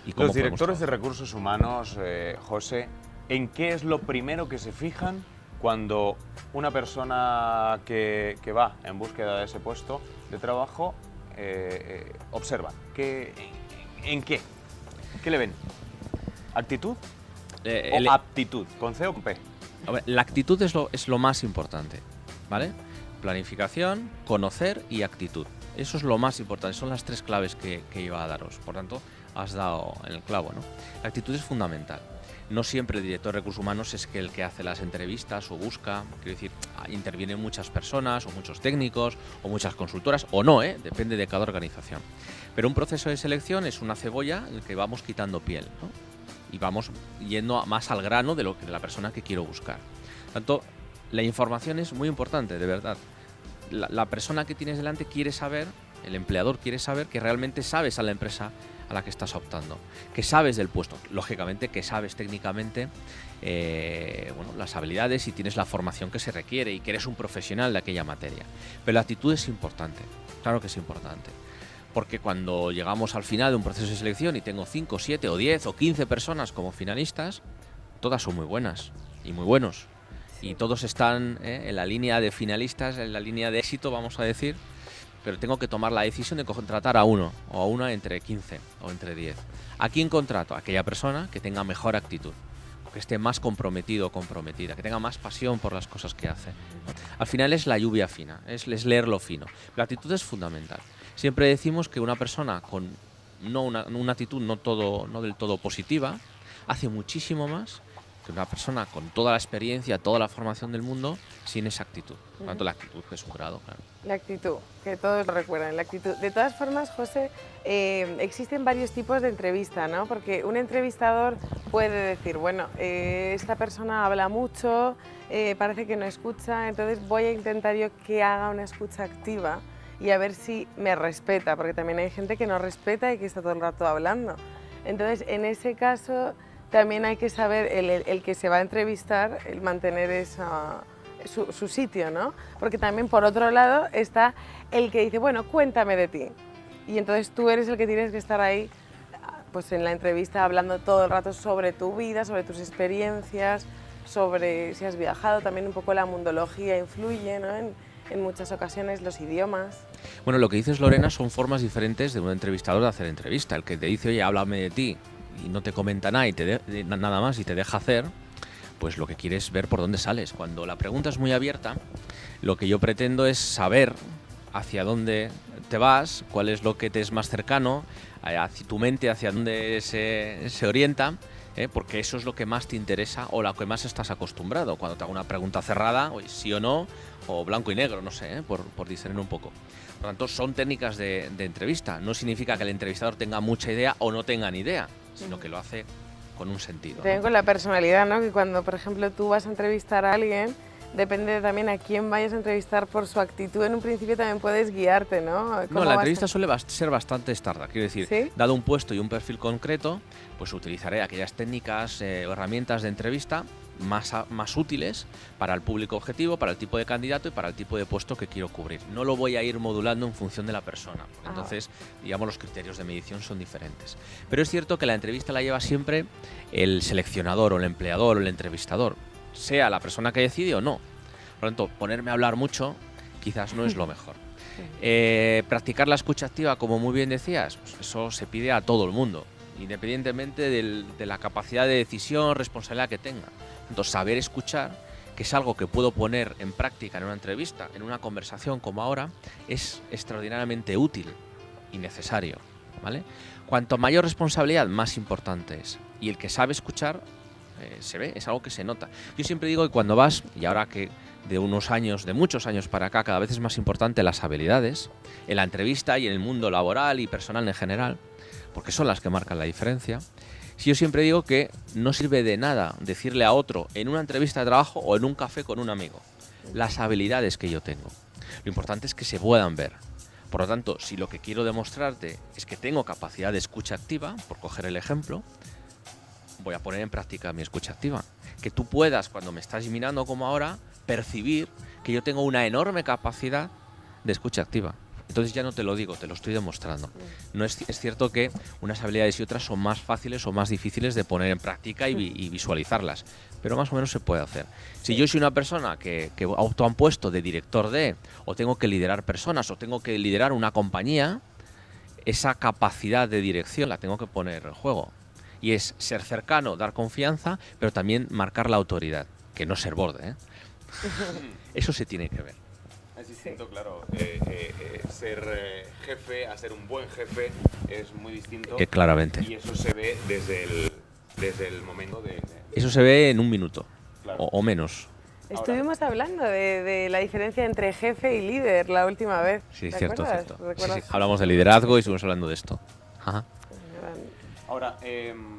y cómo Los podemos directores de trabajar. recursos humanos, José, ¿en qué es lo primero que se fijan cuando una persona que va en búsqueda de ese puesto de trabajo observa? ¿En qué? ¿Qué le ven? ¿Actitud Eh, o el- aptitud? ¿Con C o con P? A ver, la actitud es lo más importante, ¿vale? Planificación, conocer y actitud. Eso es lo más importante, son las tres claves que iba a daros. Por tanto, has dado en el clavo, ¿no? La actitud es fundamental. No siempre el director de recursos humanos es que el que hace las entrevistas o busca, quiero decir, intervienen muchas personas o muchos técnicos o muchas consultoras o no, ¿eh? Depende de cada organización. Pero un proceso de selección es una cebolla en el que vamos quitando piel, ¿no? Y vamos yendo más al grano de la persona que quiero buscar. Tanto, la información es muy importante, de verdad. La persona que tienes delante quiere saber, el empleador quiere saber que realmente sabes a la empresa a la que estás optando, que sabes del puesto, lógicamente que sabes técnicamente las habilidades y tienes la formación que se requiere y que eres un profesional de aquella materia. Pero la actitud es importante, claro que es importante. Porque cuando llegamos al final de un proceso de selección y tengo 5, 7 o 10 o 15 personas como finalistas, todas son muy buenas y muy buenos. Y todos están en la línea de finalistas, en la línea de éxito, vamos a decir, pero tengo que tomar la decisión de contratar a uno o a una entre 15 o entre 10. ¿A quién contrato? A aquella persona que tenga mejor actitud, que esté más comprometido o comprometida, que tenga más pasión por las cosas que hace. Al final es la lluvia fina, es leer lo fino. La actitud es fundamental. Siempre decimos que una persona con una actitud no del todo positiva hace muchísimo más que una persona con toda la experiencia, toda la formación del mundo sin esa actitud. Por tanto, la actitud es un grado, claro. La actitud, que todos lo recuerdan, la actitud. De todas formas, José, existen varios tipos de entrevista, ¿no? Porque un entrevistador puede decir, bueno, esta persona habla mucho, parece que no escucha, entonces voy a intentar yo que haga una escucha activa y a ver si me respeta, porque también hay gente que no respeta y que está todo el rato hablando. Entonces, en ese caso, también hay que saber, el que se va a entrevistar, el mantener su sitio, ¿no? Porque también por otro lado está el que dice, bueno, cuéntame de ti. Y entonces tú eres el que tienes que estar ahí, pues en la entrevista hablando todo el rato sobre tu vida, sobre tus experiencias, sobre si has viajado, también un poco la mundología influye, ¿no? En muchas ocasiones los idiomas. Bueno, lo que dices, Lorena, son formas diferentes de un entrevistador de hacer entrevista. El que te dice, oye, háblame de ti, y no te comenta nada, nada más y te deja hacer, pues lo que quieres es ver por dónde sales. Cuando la pregunta es muy abierta, lo que yo pretendo es saber hacia dónde te vas, cuál es lo que te es más cercano, hacia tu mente, hacia dónde se orienta, porque eso es lo que más te interesa o lo que más estás acostumbrado. Cuando te hago una pregunta cerrada, oye, sí o no, o blanco y negro, no sé, por discernir un poco. Por lo tanto, son técnicas de entrevista. No significa que el entrevistador tenga mucha idea o no tenga ni idea, sino que lo hace con un sentido, ¿no? También con la personalidad, ¿no? Que cuando, por ejemplo, tú vas a entrevistar a alguien, depende también a quién vayas a entrevistar por su actitud. En un principio también puedes guiarte, ¿no? No, la entrevista suele ser bastante estándar. Quiero decir, ¿Sí? dado un puesto y un perfil concreto, pues utilizaré aquellas técnicas o herramientas de entrevista más útiles para el público objetivo, para el tipo de candidato y para el tipo de puesto que quiero cubrir. No lo voy a ir modulando en función de la persona. Entonces, digamos, los criterios de medición son diferentes. Pero es cierto que la entrevista la lleva siempre el seleccionador o el empleador o el entrevistador, sea la persona que decide o no. Por lo tanto, ponerme a hablar mucho quizás no es lo mejor. Practicar la escucha activa, como muy bien decías, pues eso se pide a todo el mundo, independientemente de la capacidad de decisión, responsabilidad que tenga. Entonces, saber escuchar, que es algo que puedo poner en práctica en una entrevista, en una conversación como ahora, es extraordinariamente útil y necesario, ¿vale? Cuanto mayor responsabilidad, más importante es. Y el que sabe escuchar, se ve, es algo que se nota. Yo siempre digo que cuando vas, y ahora que de unos años, de muchos años para acá, cada vez es más importante las habilidades, en la entrevista y en el mundo laboral y personal en general, porque son las que marcan la diferencia. Si yo siempre digo que no sirve de nada decirle a otro en una entrevista de trabajo o en un café con un amigo las habilidades que yo tengo. Lo importante es que se puedan ver. Por lo tanto, si lo que quiero demostrarte es que tengo capacidad de escucha activa, por coger el ejemplo, voy a poner en práctica mi escucha activa. Que tú puedas, cuando me estás mirando como ahora, percibir que yo tengo una enorme capacidad de escucha activa. Entonces ya no te lo digo, te lo estoy demostrando. No es cierto que unas habilidades y otras son más fáciles o más difíciles de poner en práctica y visualizarlas, pero más o menos se puede hacer. Si yo soy una persona que opta a un puesto de director de, o tengo que liderar personas, o tengo que liderar una compañía, esa capacidad de dirección la tengo que poner en juego. Y es ser cercano, dar confianza, pero también marcar la autoridad, que no ser borde, ¿eh? Eso se tiene que ver. Es distinto, claro. Ser jefe a ser un buen jefe es muy distinto. Claramente. Y eso se ve desde el momento de... Eso se ve en un minuto, Claro. o menos. Estuvimos hablando de la diferencia entre jefe y líder la última vez. Sí, ¿Te cierto, acuerdas? cierto. Sí, ¿Recuerdas? sí. Hablamos de liderazgo y estuvimos hablando de esto. Ajá. Ahora,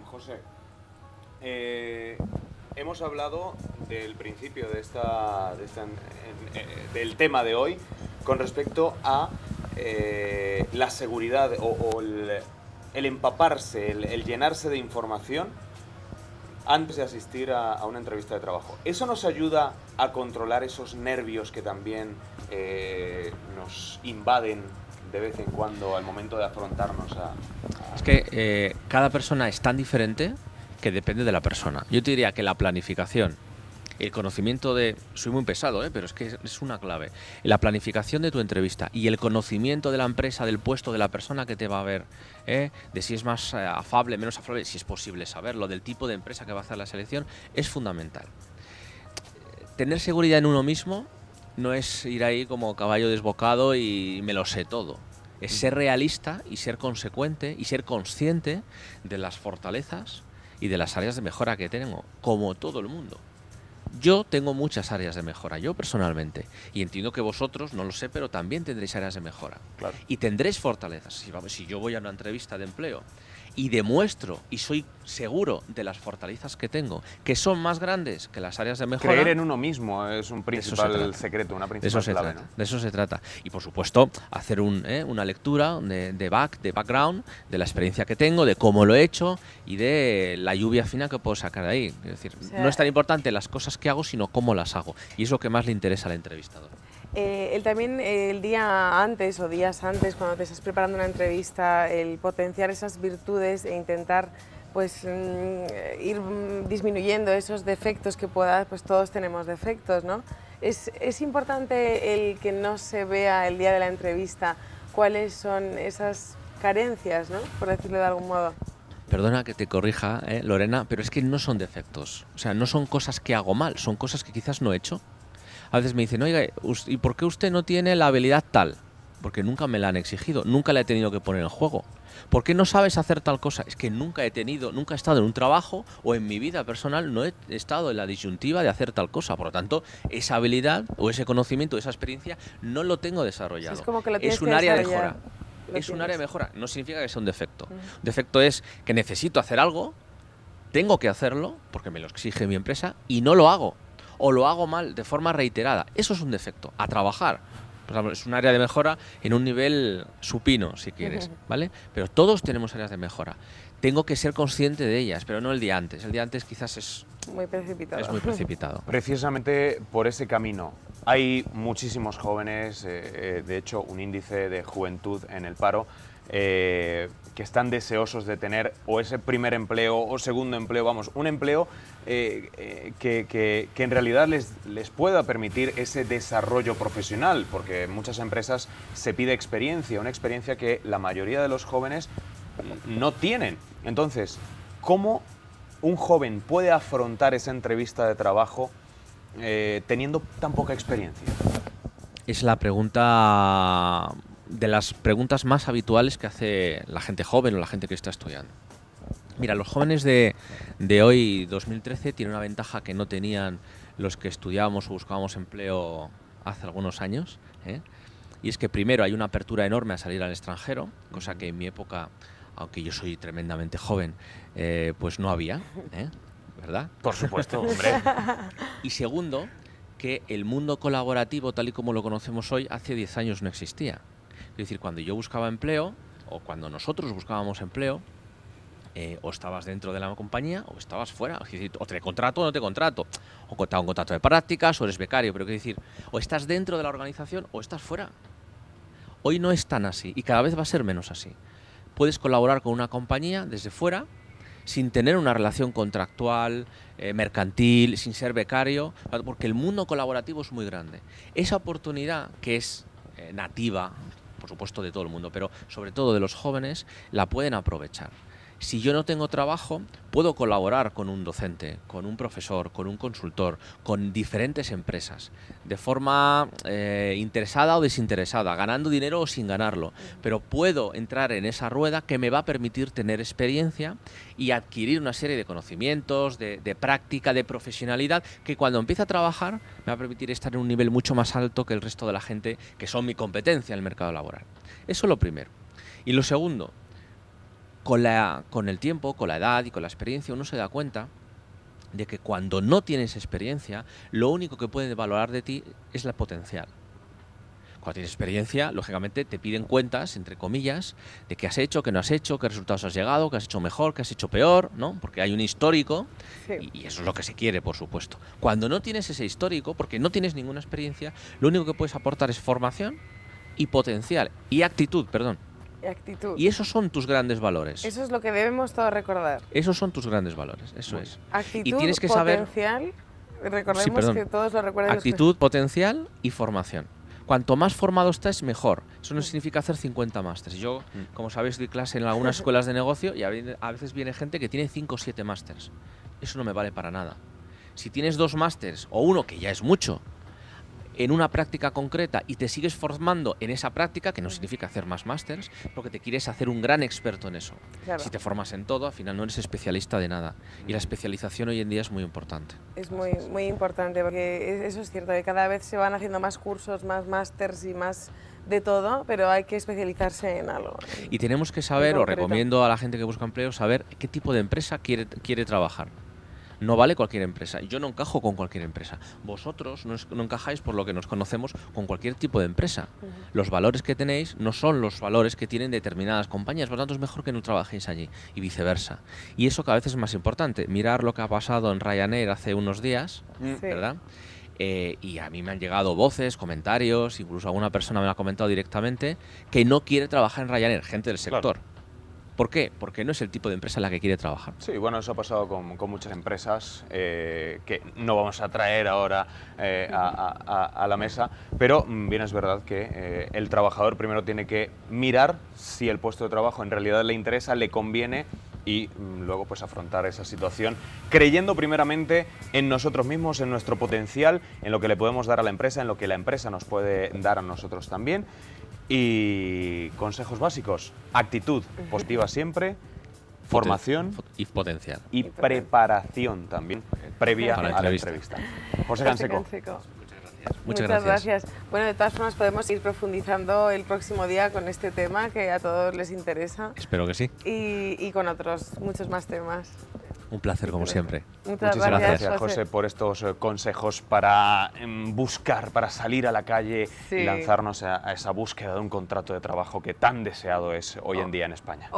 José, hemos hablado del principio del tema de hoy con respecto a la seguridad o el empaparse, el llenarse de información antes de asistir a una entrevista de trabajo. ¿Eso nos ayuda a controlar esos nervios que también nos invaden de vez en cuando al momento de afrontarnos a... Es que cada persona es tan diferente que depende de la persona. Yo te diría que la planificación, el conocimiento de... Soy muy pesado, pero es que es una clave. La planificación de tu entrevista y el conocimiento de la empresa, del puesto, de la persona que te va a ver, de si es más afable, menos afable, si es posible saberlo, del tipo de empresa que va a hacer la selección, es fundamental. Tener seguridad en uno mismo no es ir ahí como caballo desbocado y me lo sé todo. Es ser realista y ser consecuente y ser consciente de las fortalezas y de las áreas de mejora que tengo, como todo el mundo. Yo tengo muchas áreas de mejora, yo personalmente, y entiendo que vosotros, no lo sé, pero también tendréis áreas de mejora. Claro. Y tendréis fortalezas. Si yo voy a una entrevista de empleo y demuestro y soy seguro de las fortalezas que tengo, que son más grandes que las áreas de mejora... Creer en uno mismo es un principal secreto, una principal clave, ¿no? De eso se trata. Y por supuesto, hacer una lectura de background, de la experiencia que tengo, de cómo lo he hecho y de la lluvia fina que puedo sacar de ahí. Es decir, no es tan importante las cosas que hago, sino cómo las hago. Y es lo que más le interesa al entrevistador. Él también el día antes o días antes, cuando te estás preparando una entrevista, el potenciar esas virtudes e intentar pues ir disminuyendo esos defectos que puedas, pues todos tenemos defectos, ¿no? Es importante el que no se vea el día de la entrevista cuáles son esas carencias, ¿no? Por decirlo de algún modo. Perdona que te corrija, Lorena, pero es que no son defectos. O sea, no son cosas que hago mal, son cosas que quizás no he hecho. A veces me dicen, oiga, ¿y por qué usted no tiene la habilidad tal? Porque nunca me la han exigido, nunca la he tenido que poner en juego. ¿Por qué no sabes hacer tal cosa? Es que nunca he estado en un trabajo o en mi vida personal no he estado en la disyuntiva de hacer tal cosa. Por lo tanto, esa habilidad o ese conocimiento, esa experiencia, no lo tengo desarrollado. Sí, es como que lo tienes un que área de desarrollar. mejora. Es un área de mejora. No significa que sea un defecto. Un defecto es que necesito hacer algo, tengo que hacerlo, porque me lo exige mi empresa, y no lo hago. O lo hago mal de forma reiterada. Eso es un defecto. A trabajar. Pues es un área de mejora en un nivel supino, si quieres, ¿vale? Pero todos tenemos áreas de mejora. Tengo que ser consciente de ellas, pero no el día antes. El día antes quizás es muy precipitado. Es muy precipitado. Precisamente por ese camino. Hay muchísimos jóvenes, de hecho, un índice de juventud en el paro, que están deseosos de tener o ese primer empleo o segundo empleo, vamos, un empleo que en realidad les pueda permitir ese desarrollo profesional, porque en muchas empresas se pide experiencia, una experiencia que la mayoría de los jóvenes no tienen. Entonces, ¿cómo un joven puede afrontar esa entrevista de trabajo teniendo tan poca experiencia? Es la pregunta de las preguntas más habituales que hace la gente joven o la gente que está estudiando. Mira, los jóvenes de hoy, 2013, tienen una ventaja que no tenían los que estudiábamos o buscábamos empleo hace algunos años, y es que primero hay una apertura enorme a salir al extranjero, cosa que en mi época, aunque yo soy tremendamente joven, pues no había, ¿verdad? Por supuesto, hombre. Y segundo, que el mundo colaborativo, tal y como lo conocemos hoy, hace 10 años no existía. Es decir, cuando yo buscaba empleo, o cuando nosotros buscábamos empleo, o estabas dentro de la compañía o estabas fuera. Es decir, o te contrato o no te contrato. O te hago un contrato de prácticas o eres becario. Pero quiero decir, o estás dentro de la organización o estás fuera. Hoy no es tan así y cada vez va a ser menos así. Puedes colaborar con una compañía desde fuera sin tener una relación contractual, mercantil, sin ser becario, porque el mundo colaborativo es muy grande. Esa oportunidad que es nativa, por supuesto de todo el mundo, pero sobre todo de los jóvenes, la pueden aprovechar. Si yo no tengo trabajo, puedo colaborar con un docente, con un profesor, con un consultor, con diferentes empresas, de forma interesada o desinteresada, ganando dinero o sin ganarlo. Pero puedo entrar en esa rueda que me va a permitir tener experiencia y adquirir una serie de conocimientos, de práctica, de profesionalidad, que cuando empiece a trabajar me va a permitir estar en un nivel mucho más alto que el resto de la gente que son mi competencia en el mercado laboral. Eso es lo primero. Y lo segundo, con el tiempo, con la edad y con la experiencia, uno se da cuenta de que cuando no tienes experiencia, lo único que puede valorar de ti es el potencial. Cuando tienes experiencia, lógicamente te piden cuentas, entre comillas, de qué has hecho, qué no has hecho, qué resultados has llegado, qué has hecho mejor, qué has hecho peor, ¿no? Porque hay un histórico, sí, y eso es lo que se quiere, por supuesto. Cuando no tienes ese histórico, porque no tienes ninguna experiencia, lo único que puedes aportar es formación y potencial, y actitud, perdón. Actitud. Y esos son tus grandes valores. Eso es lo que debemos todos recordar. Esos son tus grandes valores, eso es. Actitud, y tienes que potencial, recordemos que todos lo recuerden. Actitud, potencial y formación. Cuanto más formado estés, mejor. Eso no significa hacer 50 másters. Yo, como sabéis, doy clase en algunas escuelas de negocio y a veces viene gente que tiene 5 o 7 másters. Eso no me vale para nada. Si tienes 2 másters o uno, que ya es mucho, en una práctica concreta y te sigues formando en esa práctica, que no significa hacer más másters, porque te quieres hacer un gran experto en eso. Claro. Si te formas en todo, al final no eres especialista de nada. Y la especialización hoy en día es muy importante. Es muy importante, porque eso es cierto, que cada vez se van haciendo más cursos, más másters y más de todo, pero hay que especializarse en algo. Y tenemos que saber, o recomiendo a la gente que busca empleo, saber qué tipo de empresa quiere trabajar. No vale cualquier empresa. Yo no encajo con cualquier empresa. Vosotros no encajáis, por lo que nos conocemos, con cualquier tipo de empresa. Los valores que tenéis no son los valores que tienen determinadas compañías, por lo tanto es mejor que no trabajéis allí y viceversa. Y eso cada vez es más importante. Mirar lo que ha pasado en Ryanair hace unos días, ¿verdad? Y a mí me han llegado voces, comentarios, incluso alguna persona me lo ha comentado directamente, que no quiere trabajar en Ryanair, gente del sector. Claro. ¿Por qué? Porque no es el tipo de empresa en la que quiere trabajar. Sí, bueno, eso ha pasado con muchas empresas que no vamos a traer ahora a la mesa, pero bien es verdad que el trabajador primero tiene que mirar si el puesto de trabajo en realidad le interesa, le conviene y luego pues afrontar esa situación creyendo primeramente en nosotros mismos, en nuestro potencial, en lo que le podemos dar a la empresa, en lo que la empresa nos puede dar a nosotros también. Y consejos básicos: actitud positiva siempre, formación y potencial. Y preparación también previa a la entrevista. José Canseco. Muchas gracias. Bueno, de todas formas podemos ir profundizando el próximo día con este tema que a todos les interesa. Espero que sí. Y con otros, muchos más temas. Un placer, como siempre. Muchísimas gracias, José, por estos consejos para buscar, para salir a la calle y lanzarnos a esa búsqueda de un contrato de trabajo que tan deseado es hoy en día en España.